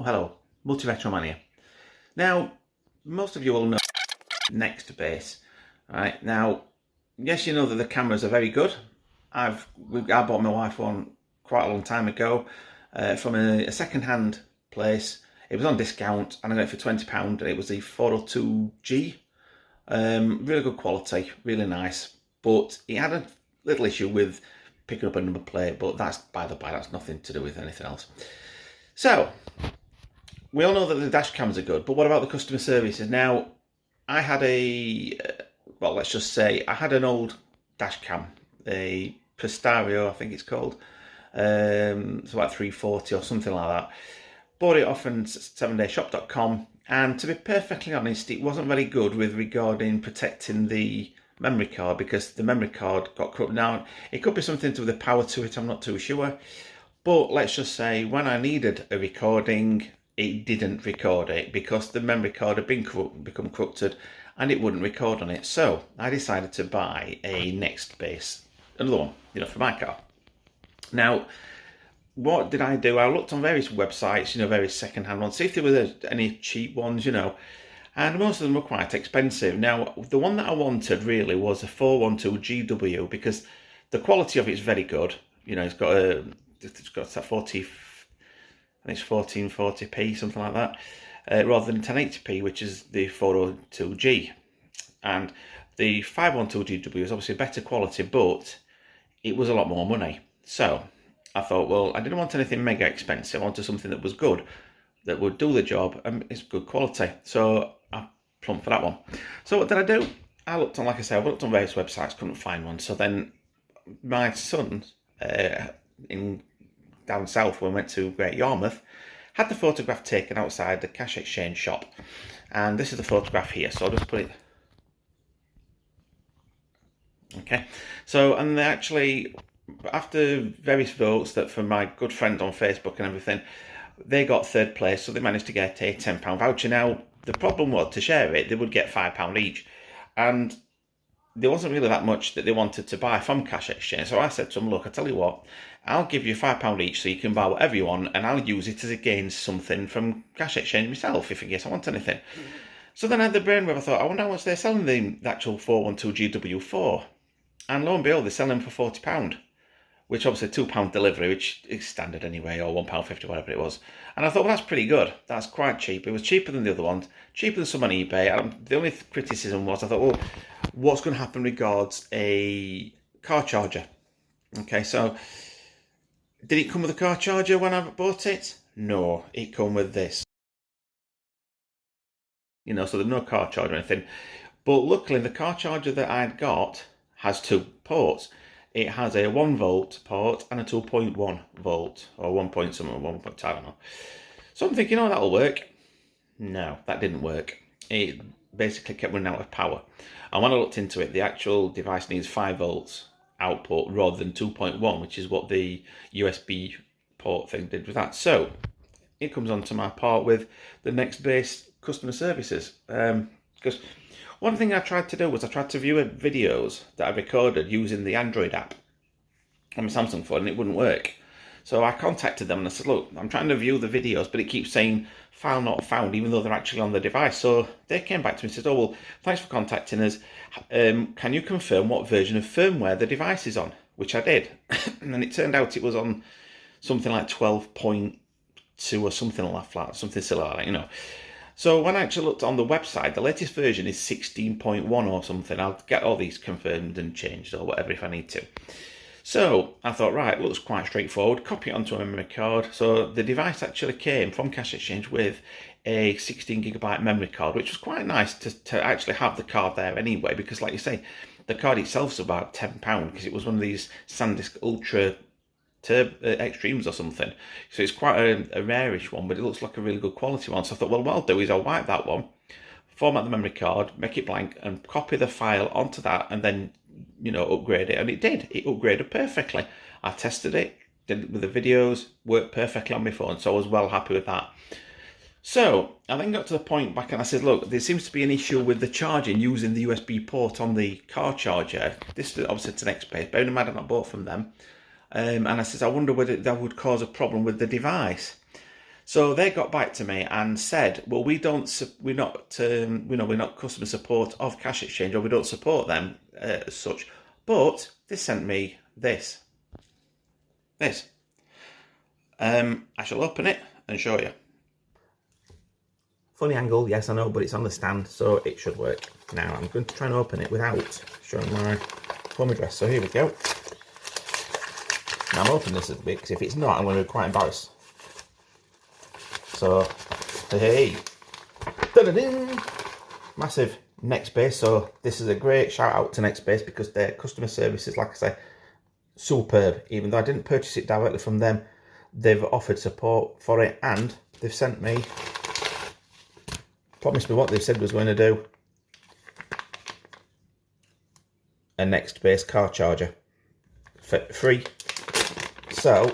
hello, Multi-Retromania. Now, most of you will know Nextbase, right? Now, yes, you know that the cameras are very good. I bought my wife one quite a long time ago from a second-hand place. It was on discount and I got it for £20 and it was the 402G. Really good quality, really nice. But it had a little issue with picking up a number plate, but that's by the by, that's nothing to do with anything else. So, we all know that the dash cams are good, but what about the customer services? Now, I had well, let's just say, I had an old dash cam, a Prestario, I think it's called. It's about 340 or something like that. Bought it off from 7dayshop.com, and to be perfectly honest, it wasn't very good with regarding protecting the memory card because the memory card got corrupted. Now, it could be something to do with the power to it, I'm not too sure. But let's just say when I needed a recording, it didn't record it because the memory card had become corrupted and it wouldn't record on it. So I decided to buy a Nextbase, another one, for my car. Now, what did I do? I looked on various websites, various second-hand ones, see if there were any cheap ones, and most of them were quite expensive. Now, the one that I wanted really was a 412GW because the quality of it is very good. It's got that 1440p, something like that, rather than 1080p, which is the 402G. And the 512GW is obviously better quality, but it was a lot more money. So I thought, well, I didn't want anything mega expensive. I wanted something that was good, that would do the job, and it's good quality. So I plumped for that one. So what did I do? I looked on, like I said, I looked on various websites, couldn't find one. So then my son, down south when we went to Great Yarmouth, had the photograph taken outside the cash exchange shop. And this is the photograph here, so I'll just put it. Okay, so, and they actually, after various votes that from my good friend on Facebook and everything, they got third place, so they managed to get a £10 voucher. Now, the problem was, to share it, they would get £5 each. And there wasn't really that much that they wanted to buy from cash exchange. So I said to them, look, I tell you what, I'll give you £5 each so you can buy whatever you want, and I'll use it as against something from cash exchange myself if in case I want anything. So then I had the brainwave. I thought, I wonder how much they're selling the actual 412GW for. And lo and behold, they're selling them for £40, which obviously £2 delivery, which is standard anyway, or £1.50, whatever it was. And I thought, well, that's pretty good. That's quite cheap. It was cheaper than the other ones, cheaper than some on eBay. And the only criticism was, I thought, well, what's going to happen regards a car charger? Okay, so did it come with a car charger when I bought it? No, it come with this. So there's no car charger or anything. But luckily, the car charger that I'd got has two ports. It has a 1 volt port and a 2.1 volt, or 1 point something, 1 point, I don't know. So I'm thinking, oh, that'll work. No, that didn't work. It basically kept running out of power. And when I looked into it, the actual device needs 5 volts output rather than 2.1, which is what the USB port thing did with that. So it comes onto my part with the Nextbase customer services. Because one thing I tried to do was I tried to view videos that I recorded using the Android app on my Samsung phone, and it wouldn't work. So I contacted them and I said, look, I'm trying to view the videos, but it keeps saying file not found, even though they're actually on the device. So they came back to me and said, oh, well, thanks for contacting us. Can you confirm what version of firmware the device is on? Which I did. And then it turned out it was on something like 12.2 or something like that, flat, something silly like that, So when I actually looked on the website, the latest version is 16.1 or something. I'll get all these confirmed and changed or whatever if I need to. So I thought, right, looks quite straightforward. Copy it onto a memory card. So the device actually came from Cash Exchange with a 16GB memory card, which was quite nice to actually have the card there anyway, because like you say, the card itself is about £10 because it was one of these SanDisk Ultra Extremes or something. So it's quite a rarish one, but it looks like a really good quality one. So I thought, well, what I'll do is I'll wipe that one, format the memory card, make it blank, and copy the file onto that, and then upgrade it. And it did. It upgraded perfectly. I tested it, did it with the videos, worked perfectly on my phone, so I was well happy with that. So I then got to the point back and I said, look, there seems to be an issue with the charging using the USB port on the car charger. This is obviously to Nextbase, bearing in mind I bought from them. And I said, I wonder whether that would cause a problem with the device. So they got back to me and said, well, we're not customer support of Cash Exchange, or we don't support them as such. But they sent me this. I shall open it and show you. Funny angle, yes, I know, but it's on the stand, so it should work. Now I'm going to try and open it without showing my home address. So here we go. Now I'm opening this a bit, because if it's not, I'm going to be quite embarrassed. So, hey, da-da-ding! Massive Nextbase. So this is a great shout out to Nextbase, because their customer service is, like I say, superb. Even though I didn't purchase it directly from them, they've offered support for it, and they've sent me, promised me what they said was going to do, a Nextbase car charger for free. So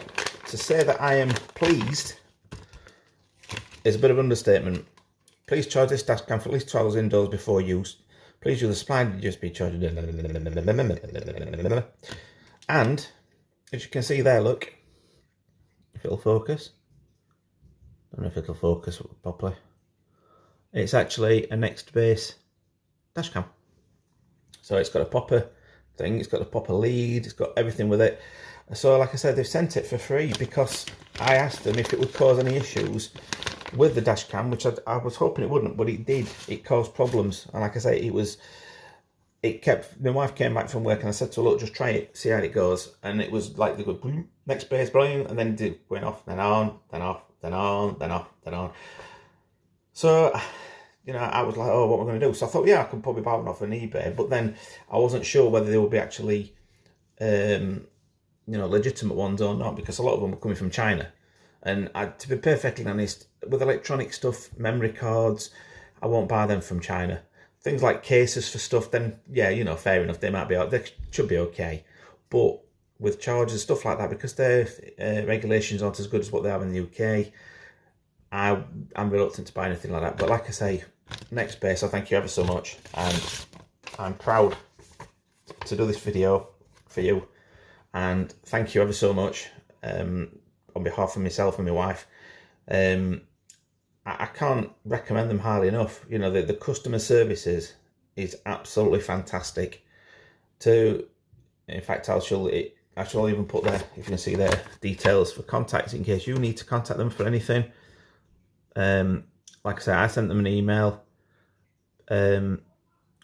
to say that I am pleased is a bit of an understatement. Please charge this dash cam for at least 12 hours indoors before use. Please use the supplied USB charger. And as you can see there, look, if it'll focus, I don't know if it'll focus properly. It's actually a Nextbase dash cam. So it's got a proper thing, it's got a proper lead, it's got everything with it. So like I said, they've sent it for free because I asked them if it would cause any issues with the dash cam, which I was hoping it wouldn't, but it did. It caused problems. And like I say, my wife came back from work and I said to her, look, just try it, see how it goes. And it was like, they go, Nextbase, brilliant, and then it went off, then on, then off, then on, then off, then on. So, you know, I was like, oh, what am I going to do? So I thought, yeah, I could probably buy one off on eBay, but then I wasn't sure whether they would be actually, legitimate ones or not, because a lot of them were coming from China. And to be perfectly honest, with electronic stuff, memory cards, I won't buy them from China. Things like cases for stuff, then yeah, you know, fair enough, they should be okay. But with chargers, stuff like that, because their regulations aren't as good as what they have in the UK, I'm reluctant to buy anything like that. But like I say, Nextbase, I thank you ever so much, and I'm proud to do this video for you, and thank you ever so much on behalf of myself and my wife. I can't recommend them highly enough. You know, the customer services is absolutely fantastic. In fact, I shall even put there, if you can see their details for contacts in case you need to contact them for anything. Like I say, I sent them an email. I mean,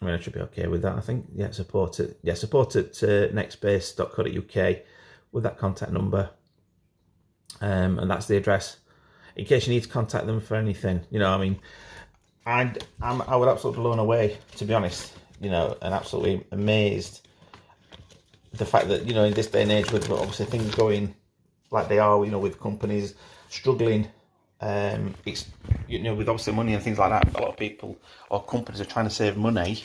I should be okay with that, I think. Yeah, support at nextbase.co.uk with that contact number. And that's the address. In case you need to contact them for anything, you know, I mean, I was absolutely blown away, to be honest, you know, and absolutely amazed the fact that, you know, in this day and age, with obviously things going like they are, you know, with companies struggling, it's, you know, with obviously money and things like that, a lot of people or companies are trying to save money,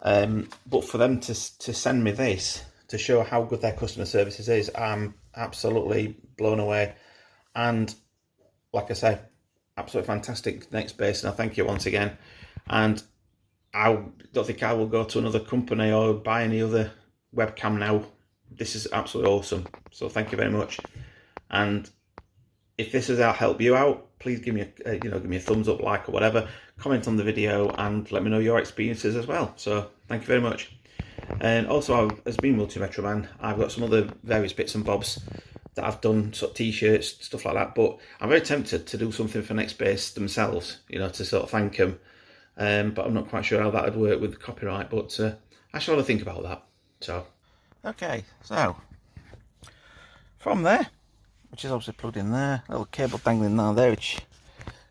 but for them to send me this to show how good their customer services is, I'm absolutely blown away. And like I say, absolutely fantastic Nextbase, and I thank you once again. And I don't think I will go to another company or buy any other webcam now. This is absolutely awesome. So thank you very much. And if this has helped you out, please give me a thumbs up, like, or whatever. Comment on the video and let me know your experiences as well. So thank you very much. And also, as being multi-retro man, I've got some other various bits and bobs that I've done, sort of t-shirts, stuff like that. But I'm very tempted to do something for Nextbase themselves, you know, to sort of thank them. But I'm not quite sure how that would work with the copyright. But I shall have a think about that. So, okay, so from there, which is obviously plugged in there, little cable dangling down there, which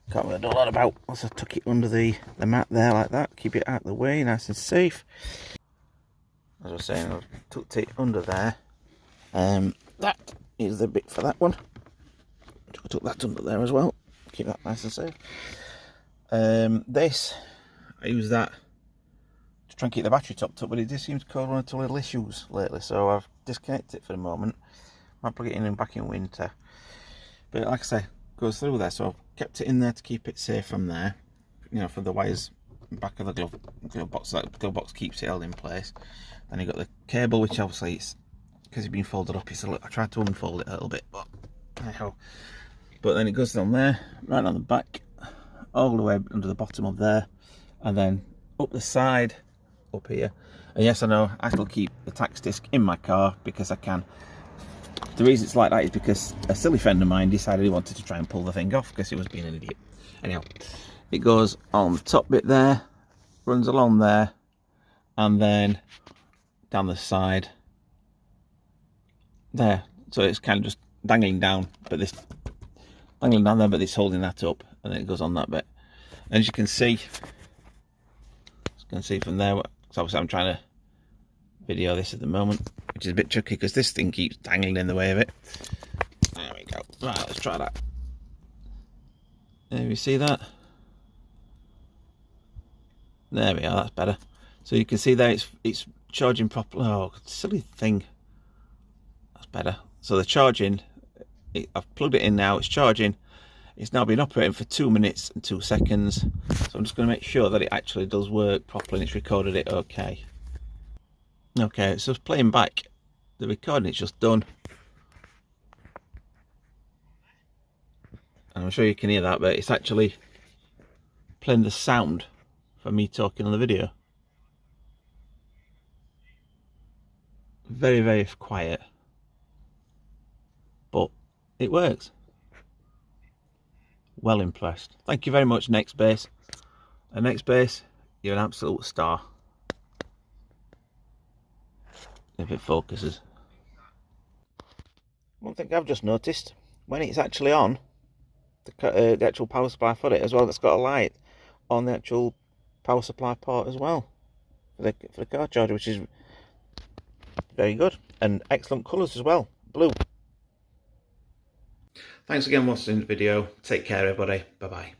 I can't really do a lot about. Once I tuck it under the mat there like that, keep it out of the way, nice and safe. As I was saying, I've tucked it under there. That is the bit for that one. I tuck that under there as well. Keep that nice and safe. This, I use that to try and keep the battery topped up, but it just seems to cause one or two little issues lately, so I've disconnected it for the moment. Might plug it in and back in winter. But like I say, goes through there, so I've kept it in there to keep it safe from there. You know, for the wires back of the glove box, so that glove box keeps it held in place. Then you got the cable, which obviously it's because it's been folded up. I tried to unfold it a little bit, but anyhow, But then it goes down there, right on the back, all the way under the bottom of there, and then up the side, up here. And yes, I know, I still keep the tax disc in my car because I can. The reason it's like that is because a silly friend of mine decided he wanted to try and pull the thing off because he was being an idiot. Anyhow, it goes on the top bit there, runs along there, and then down the side there. So it's kind of just dangling down, but this dangling down there, but it's holding that up, and then it goes on that bit. And as you can see from there, so obviously I'm trying to video this at the moment, which is a bit tricky because this thing keeps dangling in the way of it. There we go. Right, let's try that. There, you see that? There we are, that's better. So you can see there it's charging properly. Oh, silly thing. That's better. So the charging, I've plugged it in now, it's charging. It's now been operating for 2 minutes and 2 seconds. So I'm just going to make sure that it actually does work properly and it's recorded it okay. Okay, so it's playing back. The recording it's just done. And I'm sure you can hear that, but it's actually playing the sound for me talking on the video. Very, very quiet. But it works. Well impressed. Thank you very much, Nextbase. And Nextbase, you're an absolute star. If it focuses. One thing I've just noticed, when it's actually on, the actual power supply for it as well, it's got a light on the actual power supply port as well for the car charger, which is very good and excellent colours as well, blue. Thanks again for watching the video. Take care, everybody. Bye bye.